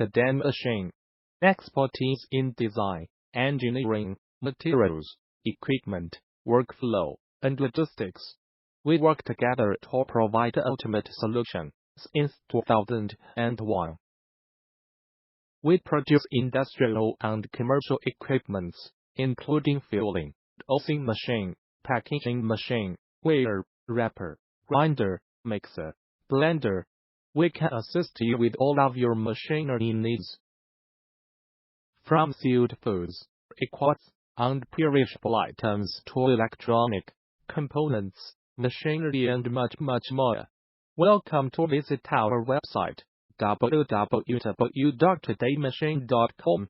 end-to-end machine. Expertise in design, engineering, materials, equipment, workflow, and logistics. We work together to provide the ultimate solution since 2001. We produce industrial and commercial equipments, including filling, dosing machine, packaging machine, weigher, wrapper, grinder, mixer, blender. We can assist you with all of your machinery needs. From sealed foods, liquids, and perishable items to electronic components, machinery, and much more. Welcome to visit our website www.todaymachine.com.